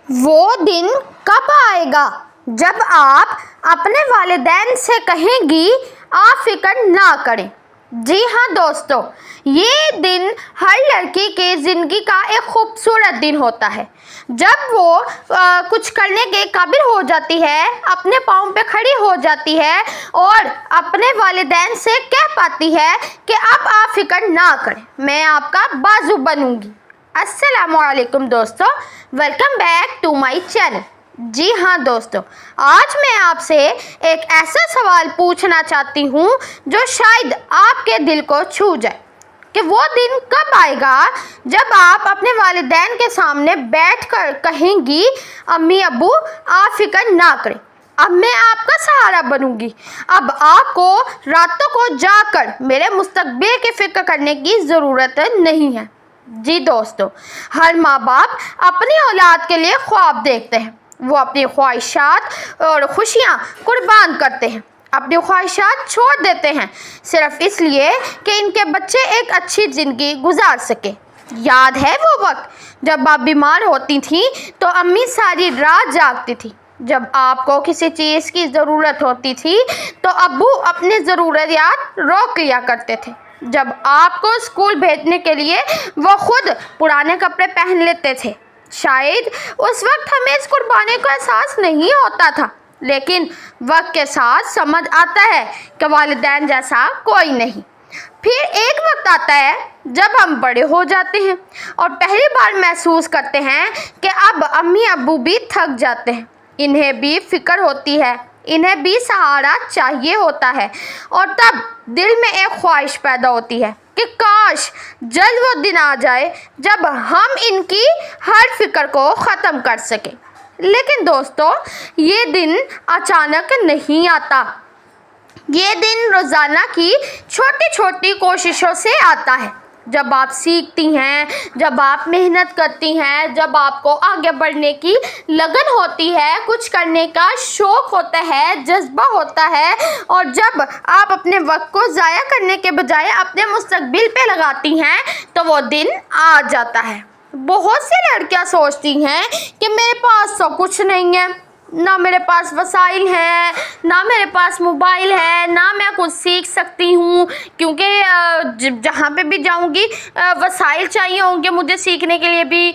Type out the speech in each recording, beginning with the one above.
وہ دن کب آئے گا جب آپ اپنے والدین سے کہیں گی آپ فکر نہ کریں۔ جی ہاں دوستو، یہ دن ہر لڑکی کی زندگی کا ایک خوبصورت دن ہوتا ہے جب وہ کچھ کرنے کے قابل ہو جاتی ہے، اپنے پاؤں پہ کھڑی ہو جاتی ہے اور اپنے والدین سے کہہ پاتی ہے کہ اب آپ فکر نہ کریں، میں آپ کا بازو بنوں گی۔ السلام علیکم دوستو، welcome back to my channel. جی ہاں دوستو، آج میں آپ سے ایک ایسا سوال پوچھنا چاہتی ہوں جو شاید آپ کے دل کو چھو جائے کہ وہ دن کب آئے گا جب آپ اپنے والدین کے سامنے بیٹھ کر کہیں گی امی ابو آپ فکر نہ کریں، اب میں آپ کا سہارا بنوں گی، اب آپ کو راتوں کو جاگ کر میرے مستقبل کی فکر کرنے کی ضرورت نہیں ہے۔ جی دوستو، ہر ماں باپ اپنی اولاد کے لیے خواب دیکھتے ہیں، وہ اپنی خواہشات اور خوشیاں قربان کرتے ہیں، اپنی خواہشات چھوڑ دیتے ہیں صرف اس لیے کہ ان کے بچے ایک اچھی زندگی گزار سکیں۔ یاد ہے وہ وقت جب آپ بیمار ہوتی تھیں تو امی ساری رات جاگتی تھی، جب آپ کو کسی چیز کی ضرورت ہوتی تھی تو ابو اپنی ضروریات روک لیا کرتے تھے، جب آپ کو اسکول بھیجنے کے لیے وہ خود پرانے کپڑے پہن لیتے تھے۔ شاید اس وقت ہمیں اس قربانی کا احساس نہیں ہوتا تھا، لیکن وقت کے ساتھ سمجھ آتا ہے کہ والدین جیسا کوئی نہیں۔ پھر ایک وقت آتا ہے جب ہم بڑے ہو جاتے ہیں اور پہلی بار محسوس کرتے ہیں کہ اب امی ابو بھی تھک جاتے ہیں، انہیں بھی فکر ہوتی ہے، انہیں بھی سہارا چاہیے ہوتا ہے، اور تب دل میں ایک خواہش پیدا ہوتی ہے کہ کاش جلد وہ دن آ جائے جب ہم ان کی ہر فکر کو ختم کر سکیں۔ لیکن دوستو، یہ دن اچانک نہیں آتا، یہ دن روزانہ کی چھوٹی چھوٹی کوششوں سے آتا ہے۔ جب آپ سیکھتی ہیں، جب آپ محنت کرتی ہیں، جب آپ کو آگے بڑھنے کی لگن ہوتی ہے، کچھ کرنے کا شوق ہوتا ہے، جذبہ ہوتا ہے، اور جب آپ اپنے وقت کو ضائع کرنے کے بجائے اپنے مستقبل پہ لگاتی ہیں تو وہ دن آ جاتا ہے۔ بہت سی لڑکیاں سوچتی ہیں کہ میرے پاس تو کچھ نہیں ہے، نہ میرے پاس وسائل ہیں، نہ میرے پاس موبائل ہے، نہ میں کچھ سیکھ سکتی ہوں، کیونکہ جہاں پہ بھی جاؤں گی وسائل چاہیے ہوں گے مجھے سیکھنے کے لیے بھی،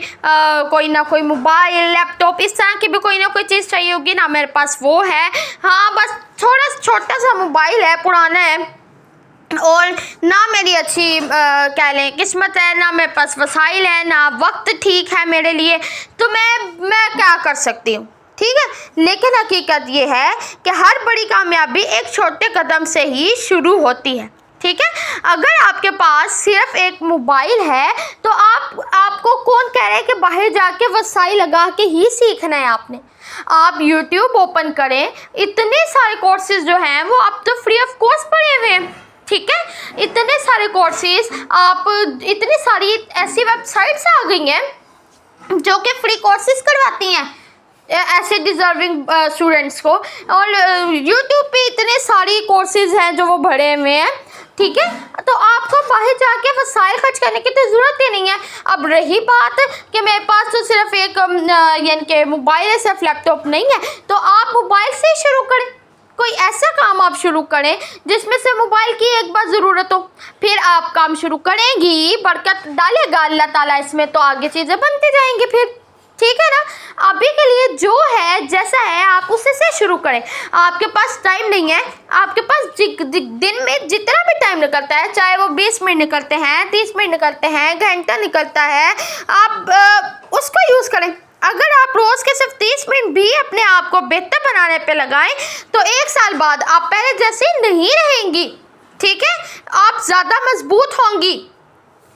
کوئی نہ کوئی موبائل، لیپ ٹاپ، اس طرح کی بھی کوئی نہ کوئی چیز چاہیے ہوگی، نہ میرے پاس وہ ہے۔ ہاں، بس تھوڑا چھوٹا سا موبائل ہے، پرانا ہے، اور نہ میری اچھی کہہ لیں قسمت ہے، نہ میرے پاس وسائل ہے، نہ وقت ٹھیک ہے میرے لیے، تو میں کیا کر سکتی ہوں؟ ٹھیک ہے، لیکن حقیقت یہ ہے کہ ہر بڑی کامیابی ایک چھوٹے قدم سے ہی شروع ہوتی ہے۔ ٹھیک ہے، اگر آپ کے پاس صرف ایک موبائل ہے تو آپ کو کون کہہ رہے ہے کہ باہر جا کے وسائل لگا کے ہی سیکھنا ہے آپ نے؟ آپ یوٹیوب اوپن کریں، اتنے سارے کورسز جو ہیں وہ اب تو فری آف کاسٹ پڑے ہوئے ہیں۔ ٹھیک ہے، اتنے سارے کورسز، اتنی ساری ایسی ویب سائٹس آ گئی ہیں جو کہ فری کورسز کرواتی ہیں ایسے ڈیزرونگ اسٹوڈنٹس کو، اور یوٹیوب پہ اتنے ساری کورسز ہیں جو وہ بھرے ہوئے ہیں۔ ٹھیک ہے، تو آپ کو باہر جا کے وسائل خرچ کرنے کی تو ضرورت ہی نہیں ہے۔ اب رہی بات کہ میرے پاس تو صرف ایک یعنی کہ موبائل ہے، صرف لیپ ٹاپ نہیں ہے، تو آپ موبائل سے ہی شروع کریں، کوئی ایسا کام آپ شروع کریں جس میں سے موبائل کی ایک بار ضرورت ہو، پھر آپ کام شروع کریں گی، برکت ڈالے گا اللہ تعالیٰ اس میں، تو آگے چیزیں بنتی جائیں گی پھر۔ ٹھیک ہے نا، ابھی کے لیے جو ہے جیسا ہے آپ اسے سے شروع کریں۔ آپ کے پاس ٹائم نہیں ہے، آپ کے پاس دن میں جتنا بھی ٹائم نکلتا ہے، چاہے وہ 20 منٹ نکلتے ہیں، 30 منٹ نکلتے ہیں، گھنٹہ نکلتا ہے، آپ اس کو یوز کریں۔ اگر آپ روز کے صرف 30 منٹ بھی اپنے آپ کو بہتر بنانے پہ لگائیں تو 1 سال بعد آپ پہلے جیسی نہیں رہیں گی۔ ٹھیک ہے، آپ زیادہ مضبوط ہوں گی،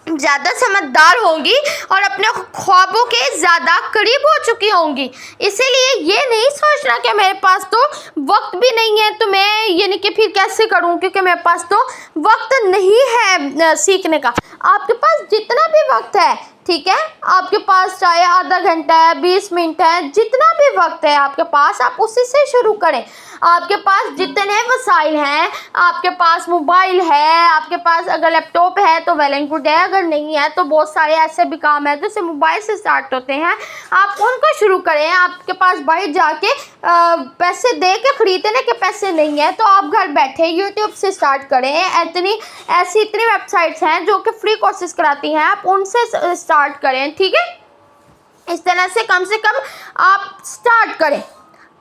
زیادہ سمجھدار ہوں گی، اور اپنے خوابوں کے زیادہ قریب ہو چکی ہوں گی۔ اسی لیے یہ نہیں سوچنا کہ میرے پاس تو وقت بھی نہیں ہے تو میں یعنی کہ پھر کیسے کروں، کیونکہ میرے پاس تو وقت نہیں ہے سیکھنے کا۔ آپ کے پاس جتنا بھی وقت ہے، ٹھیک ہے، آپ کے پاس چاہے آدھا گھنٹہ ہے، 20 منٹ ہے، جتنا بھی وقت ہے آپ کے پاس، آپ اسی سے شروع کریں۔ آپ کے پاس جتنے وسائل ہیں، آپ کے پاس موبائل ہے، آپ کے پاس اگر لیپ ٹاپ ہے تو ویل اینڈ گڈ ہے، اگر نہیں ہے تو بہت سارے ایسے بھی کام ہیں جو سے موبائل سے اسٹارٹ ہوتے ہیں، آپ ان کو شروع کریں۔ آپ کے پاس باہر جا کے پیسے دے کے خریدنے کے پیسے نہیں ہیں تو آپ گھر بیٹھے یوٹیوب سے اسٹارٹ کریں۔ اتنی ویب سائٹس ہیں جو کہ فری کورسز کراتی ہیں، آپ ان سے اسٹارٹ کریں، ٹھیک ہے۔ اس طرح سے کم آپ اسٹارٹ کریں۔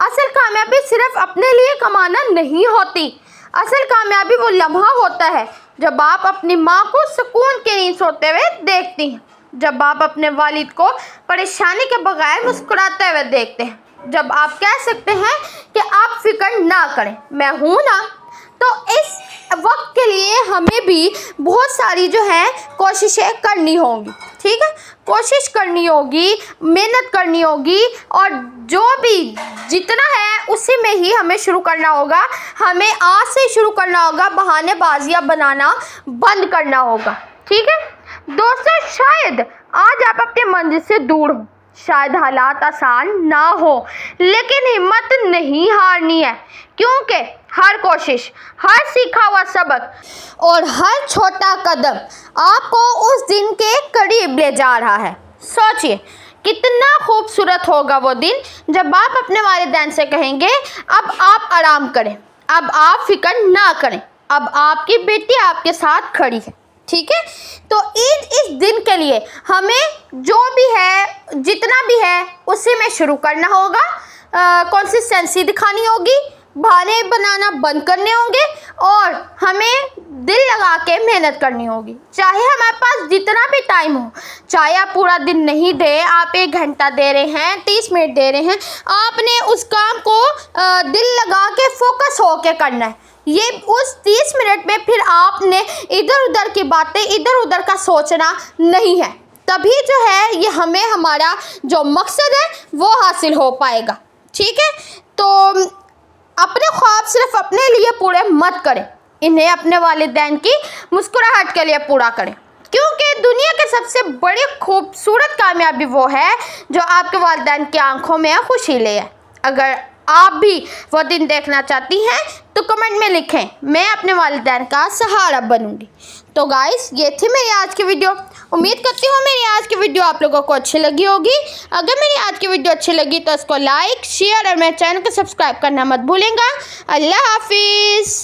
اصل کامیابی صرف اپنے لیے کمانا نہیں ہوتی، اصل کامیابی وہ لمحہ ہوتا ہے جب آپ اپنی ماں کو سکون کے نیند سوتے ہوئے دیکھتی ہیں، جب آپ اپنے والد کو پریشانی کے بغیر مسکراتے ہوئے دیکھتے ہیں، جب آپ کہہ سکتے ہیں کہ آپ فکر نہ کریں، میں ہوں نا۔ تو اس وقت کے لیے ہمیں بھی بہت ساری جو ہے کوششیں کرنی ہوں گی، ٹھیک ہے، کوشش کرنی ہوگی، محنت کرنی ہوگی، اور جو بھی جتنا ہے اسی میں ہی ہمیں شروع کرنا ہوگا۔ ہمیں آج سے شروع کرنا ہوگا، بہانے بازیاں بنانا بند کرنا ہوگا، ٹھیک ہے۔ دوستو، شاید آج آپ اپنی منزل سے دور ہوں، شاید حالات آسان نہ ہو، لیکن ہمت نہیں ہارنی ہے، کیونکہ ہر کوشش، ہر سیکھا ہوا سبق اور ہر چھوٹا قدم آپ کو اس دن کے قریب لے جا رہا ہے۔ سوچئے کتنا خوبصورت ہوگا وہ دن جب آپ اپنے والدین سے کہیں گے اب آپ آرام کریں، اب آپ فکر نہ کریں، اب آپ کی بیٹی آپ کے ساتھ کھڑی ہے، ٹھیک ہے۔ تو اس دن کے لیے ہمیں جو بھی ہے، جتنا بھی ہے، اسی میں شروع کرنا ہوگا، کنسسٹنسی دکھانی ہوگی، بہانے بنانا بند کرنے ہوں گے، اور ہمیں دل لگا کے محنت کرنی ہوگی، چاہے ہمارے پاس جتنا بھی ٹائم ہو، چاہے آپ پورا دن نہیں دے، آپ 1 گھنٹہ دے رہے ہیں، 30 منٹ دے رہے ہیں، آپ نے اس کام کو دل لگا کے فوکس ہو کے کرنا ہے۔ یہ اس 30 منٹ میں پھر آپ نے ادھر ادھر کی باتیں، ادھر ادھر کا سوچنا نہیں ہے، تبھی جو ہے یہ ہمیں ہمارا جو مقصد ہے وہ حاصل ہو پائے گا، ٹھیک ہے۔ تو اپنے خواب صرف اپنے لیے پورے مت کریں، انہیں اپنے والدین کی مسکراہٹ کے لیے پورا کریں، کیونکہ دنیا کی سب سے بڑی خوبصورت کامیابی وہ ہے جو آپ کے والدین کی آنکھوں میں خوشی لے آئے۔ اگر آپ بھی وہ دن دیکھنا چاہتی ہیں تو کمنٹ میں لکھیں، میں اپنے والدین کا سہارا بنوں گی۔ تو گائز، یہ تھی میری آج کی ویڈیو۔ امید کرتی ہوں میری آج کی ویڈیو آپ لوگوں کو اچھی لگی ہوگی۔ اگر میری آج کی ویڈیو اچھی لگی تو اس کو لائک، شیئر اور میرے چینل کو سبسکرائب کرنا مت بھولیں گا۔ اللہ حافظ۔